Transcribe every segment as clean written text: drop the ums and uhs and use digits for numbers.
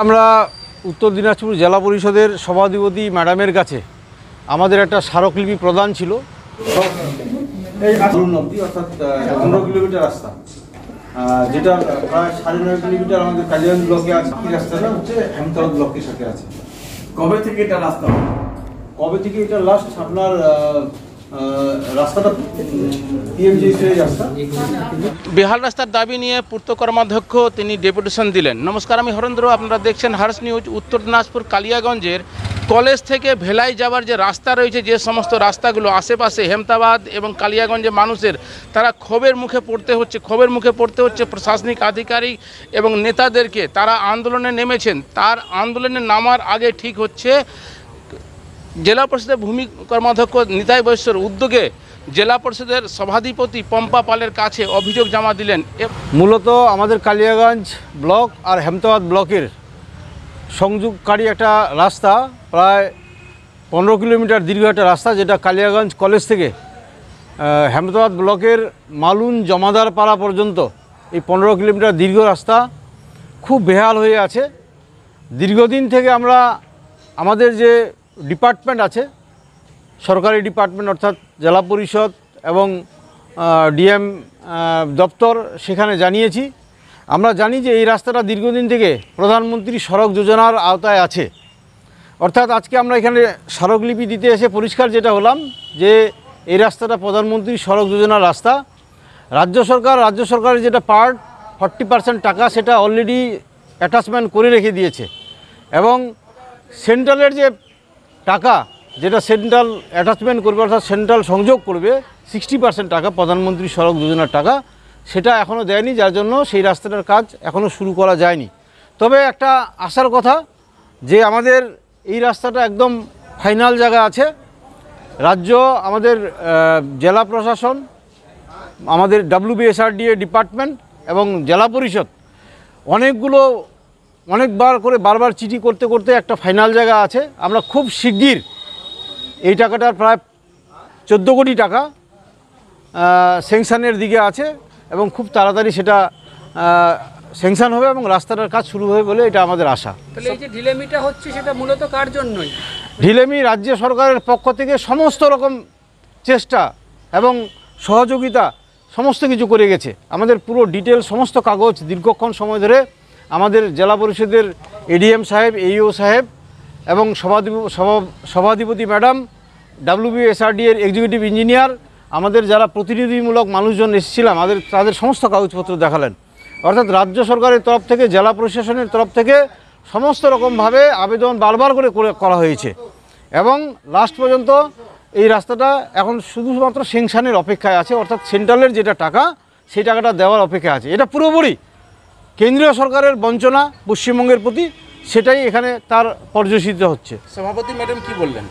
আমরা উত্তর দিনাজপুর জেলা পরিষদের সভাধিপতি ম্যাডামের কাছে আমাদের একটা স্মারকলিপি প্রদান ছিল। এই অবধি অর্থাৎ 15 কিলোমিটার রাস্তা, যেটা প্রায় 9.5 কিলোমিটার আমাদের কালিয়াগঞ্জ ব্লকে আছে। এই রাস্তাটা হচ্ছে হেমতাবাদ ব্লকের সাথে আছে। কবে থেকে এটা রাস্তা? কবে থেকে এটা লাস্ট আপনার রাস্তাটা বেহাল রাস্তার দাবি নিয়ে পূর্ত কর্মাধ্যক্ষ তিনি ডেপুটেশন দিলেন। নমস্কার, আমি হরেন্দ্র, আপনারা দেখছেন হার্স নিউজ। উত্তর দিনাজপুর কালিয়াগঞ্জের কলেজ থেকে ভেলাই যাবার যে রাস্তা রয়েছে, যে সমস্ত রাস্তাগুলো আশেপাশে হেমতাবাদ এবং কালিয়াগঞ্জে মানুষের তারা ক্ষোভের মুখে পড়তে হচ্ছে প্রশাসনিক আধিকারিক এবং নেতাদেরকে। তারা আন্দোলনে নেমেছেন। তার আন্দোলনে নামার আগে ঠিক হচ্ছে জেলা পরিষদের ভূমি কর্মাধ্যক্ষ নিতাই বৈশ্যর উদ্যোগে জেলা পরিষদের সভাধিপতি পম্পা পালের কাছে অভিযোগ জমা দিলেন। মূলত আমাদের কালিয়াগঞ্জ ব্লক আর হেমতাবাদ ব্লকের সংযোগকারী একটা রাস্তা, প্রায় 15 কিলোমিটার দীর্ঘ একটা রাস্তা, যেটা কালিয়াগঞ্জ কলেজ থেকে হেমতাবাদ ব্লকের মালুন জমাদার পাড়া পর্যন্ত এই 15 কিলোমিটার দীর্ঘ রাস্তা খুব বেহাল হয়ে আছে। দীর্ঘদিন থেকে আমরা আমাদের যে ডিপার্টমেন্ট আছে, সরকারি ডিপার্টমেন্ট অর্থাৎ জেলা পরিষদ এবং ডিএম দপ্তর, সেখানে জানিয়েছি। আমরা জানি যে এই রাস্তাটা দীর্ঘদিন থেকে প্রধানমন্ত্রী সড়ক যোজনার আওতায় আছে। অর্থাৎ আজকে আমরা এখানে স্মারকলিপি দিতে এসে পরিষ্কার যেটা হলাম যে এই রাস্তাটা প্রধানমন্ত্রী সড়ক যোজনার রাস্তা। রাজ্য সরকারের যেটা পার্ট 40% টাকা সেটা অলরেডি অ্যাটাচমেন্ট করে রেখে দিয়েছে, এবং সেন্ট্রালের যে টাকা যেটা সেন্ট্রাল অ্যাটাচমেন্ট করবে অর্থাৎ সেন্ট্রাল সংযোগ করবে 60% টাকা প্রধানমন্ত্রী সড়ক যোজনার টাকা, সেটা এখনও দেয়নি, যার জন্য সেই রাস্তাটার কাজ এখনও শুরু করা যায়নি। তবে একটা আশার কথা যে আমাদের এই রাস্তাটা একদম ফাইনাল জায়গা আছে। রাজ্য, আমাদের জেলা প্রশাসন, আমাদের WBSRDA ডিপার্টমেন্ট এবং জেলা পরিষদ বারবার চিঠি করতে করতে একটা ফাইনাল জায়গা আছে। আমরা খুব শিগগির এই টাকাটার প্রায় 14 কোটি টাকা স্যাংশনের দিকে আছে, এবং খুব তাড়াতাড়ি সেটা স্যাংশন হবে এবং রাস্তাটার কাজ শুরু হবে বলে এটা আমাদের আশা। তাহলে এই যে ঢিলেমিটা হচ্ছে সেটা মূলত কার জন্যই? ঢিলেমি রাজ্য সরকারের পক্ষ থেকে সমস্ত রকম চেষ্টা এবং সহযোগিতা সমস্ত কিছু করে গেছে। আমাদের পুরো ডিটেল সমস্ত কাগজ দীর্ঘক্ষণ সময় ধরে আমাদের জেলা পরিষদের ADM সাহেব, AEO সাহেব এবং সভাধিপতি ম্যাডাম, WBSRDA এর এক্সিকিউটিভ ইঞ্জিনিয়ার, আমাদের যারা প্রতিনিধিমূলক মানুষজন এসেছিলাম তাদের সমস্ত কাগজপত্র দেখালেন। অর্থাৎ রাজ্য সরকারের তরফ থেকে, জেলা প্রশাসনের তরফ থেকে সমস্ত রকমভাবে আবেদন বারবার করে করা হয়েছে, এবং লাস্ট পর্যন্ত এই রাস্তাটা এখন শুধুমাত্র স্যাংশনের অপেক্ষায় আছে। অর্থাৎ সেন্ট্রালের যেটা টাকা সেই টাকাটা দেওয়ার অপেক্ষায় আছে। এটা পুরোপুরি কেন্দ্রীয় সরকারের বঞ্চনা পশ্চিমবঙ্গের প্রতি, সেটাই এখানে তার পর্যবেসিত হচ্ছে। সভাপতি ম্যাডাম কি বললেন?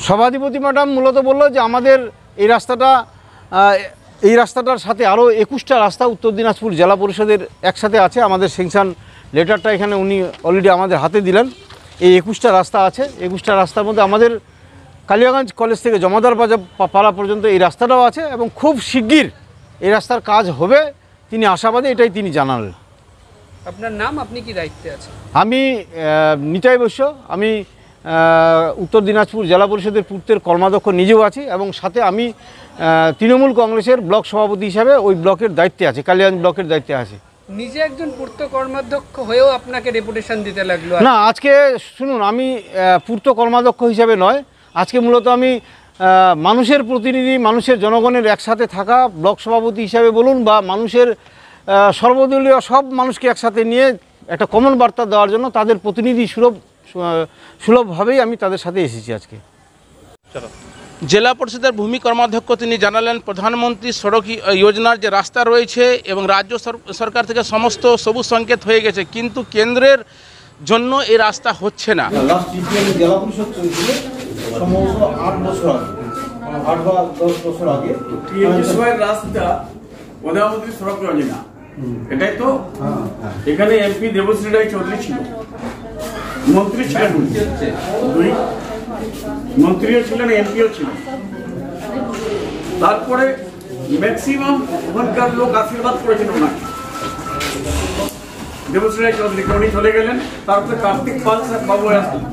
সভাধিপতি ম্যাডাম মূলত বলল যে আমাদের এই রাস্তাটার সাথে আরও 21টা রাস্তা উত্তর দিনাজপুর জেলা পরিষদের একসাথে আছে। আমাদের স্যাংশন লেটারটা এখানে উনি অলরেডি আমাদের হাতে দিলেন। এই 21টা রাস্তা আছে। 21টা রাস্তার মধ্যে আমাদের কালিয়াগঞ্জ কলেজ থেকে জমাদার পাড়া পর্যন্ত এই রাস্তাটাও আছে, এবং খুব শিগগির এই রাস্তার কাজ হবে তিনি আশাবাদী, এটাই তিনি জানালেন। আপনার নাম, আপনি কি দায়িত্বে আছেন? আমি নিতাই বৈশ্য, আমি উত্তর দিনাজপুর জেলা পরিষদের পূর্তের কর্মাধ্যক্ষ নিজেও আছি, এবং সাথে আমি তৃণমূল কংগ্রেসের ব্লক সভাপতি হিসাবে ওই ব্লকের দায়িত্বে আছি, কালিয়াগঞ্জ ব্লকের দায়িত্বে আছি। নিজে একজন পূর্ত কর্মাধ্যক্ষ হয়েও আপনাকে ডেপুটেশন দিতে লাগলো? না, আজকে শুনুন, আমি পূর্ত কর্মাধ্যক্ষ হিসাবে নয়, আজকে মূলত আমি মানুষের প্রতিনিধি, মানুষের জনগণের একসাথে থাকা ব্লক সভাপতি হিসাবে বলুন, বা মানুষের সর্বদলীয় সব মানুষকে একসাথে নিয়ে একটা কমন বার্তা দেওয়ার জন্য তাদের প্রতিনিধি সুলভভাবেই আমি তাদের সাথে এসেছি আজকে। জেলা পরিষদের ভূমি কর্মাধ্যক্ষ তিনি জানালেন প্রধানমন্ত্রী সড়ক যোজনার যে রাস্তা রয়েছে এবং রাজ্য সরকার থেকে সমস্ত সবুজ সংকেত হয়ে গেছে, কিন্তু কেন্দ্রের জন্য এই রাস্তা হচ্ছে না। জেলা পরিষদ চলছিল সম্ভবত 8 বা 10 বছর আগে রাস্তা প্রধানমন্ত্রী সড়ক যোজনা, এটাই তো। এখানে MP দেবশ্রী রায় চৌধুরী ছিল, মন্ত্রী ছিলেন, মন্ত্রীও ছিলেন, MPও ছিলেন। তারপরে ম্যাক্সিমাম ওখানকার লোক আশীর্বাদ করেছেন ওনাকে। দেবশ্রী রায় চৌধুরীকে, উনি চলে গেলেন। তারপরে কার্তিক পাল বাবু আসলেন,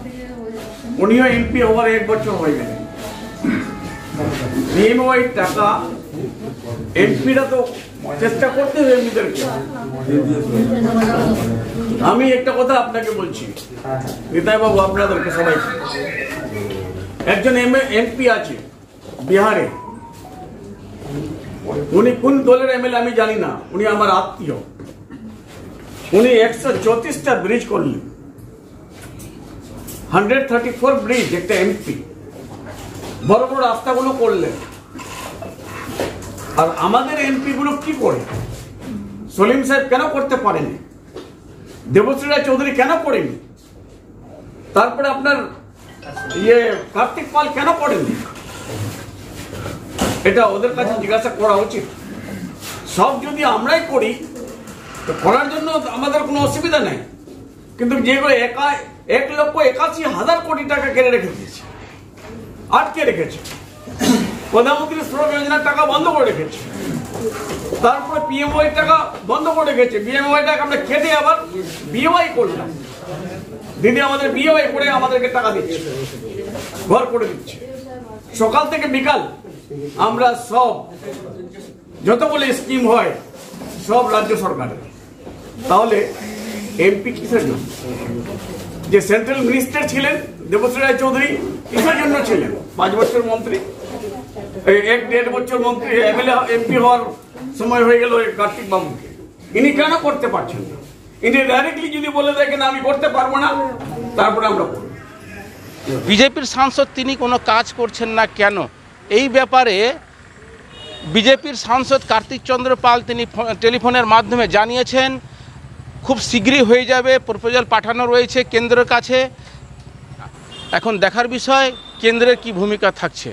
উনিও এমপি হওয়ার 1 বছর হয়ে গেলেন। বিএমওয়াই টাকা এমপিরা তো চেষ্টা করতে হবে এমপিদেরকে। আমি একটা কথা আপনাকে বলছি, নিতাই বাবু, আপনাদেরকে সবাইকে, একজন এমপি আছে বিহারে, উনি কোন দলের এমএলএ আমি জানি না, উনি আমার আত্মীয়। উনি 134টা ব্রিজ করলেন, 134 ব্রিজ, একটা এমপি। বড় বড় রাস্তাগুলো করলেন। আর আমাদের এমপি গুলো কি করে? সলিম সাহেব কেন করতে পারেনি? দেবশ্রী রায় চৌধুরী কেন করেনি? তারপরে আপনার কার্তিক পাল কেন করেনি? এটা ওদের কাছে জিজ্ঞাসা করা উচিত। সব যদি আমরাই করি তো করার জন্য আমাদের কোনো অসুবিধা নেই, কিন্তু যেগুলো 1,81,000 কোটি টাকা কেড়ে রেখে দিয়েছে, আটকে রেখেছে, প্রধানমন্ত্রী শ্রম যোজনার টাকা বন্ধ করে রেখেছে, তারপরে পিএমওয়াই টাকা বন্ধ করে রেখেছে। বিএমওয়াই টাকা আমরা কেটে আবার বিএওয়াই করলাম। দিদি আমাদের বিএওয়াই করে আমাদেরকে টাকা দিচ্ছে, ঘর করে দিচ্ছে। সকাল থেকে বিকাল আমরা সব যতগুলো স্কিম হয় সব রাজ্য সরকারের। তাহলে এমপি কিসের জন্য? যে সেন্ট্রাল মিনিস্টার ছিলেন দেবশ্রী রায় চৌধুরী, কিসের জন্য ছিলেন? 5 বছর মন্ত্রী, 1-1.5 বছর মন্ত্রী, এমএলএ এমপি হওয়ার সময় হয়ে গেল কার্তিক বাবুকে। ইনি কেন করতে পারছেন না? ইনি ডাইরেক্টলি যদি বলে দেখেন আমি করতে পারবো না, তারপরে আমরা করব। বিজেপির সাংসদ তিনি কোনো কাজ করছেন না কেন? এই ব্যাপারে বিজেপির সাংসদ কার্তিক চন্দ্র পাল তিনি টেলিফোনের মাধ্যমে জানিয়েছেন খুব শীঘ্রই হয়ে যাবে, প্রপোজাল পাঠানো রয়েছে কেন্দ্রের কাছে। এখন দেখার বিষয় কেন্দ্রের কি ভূমিকা থাকছে।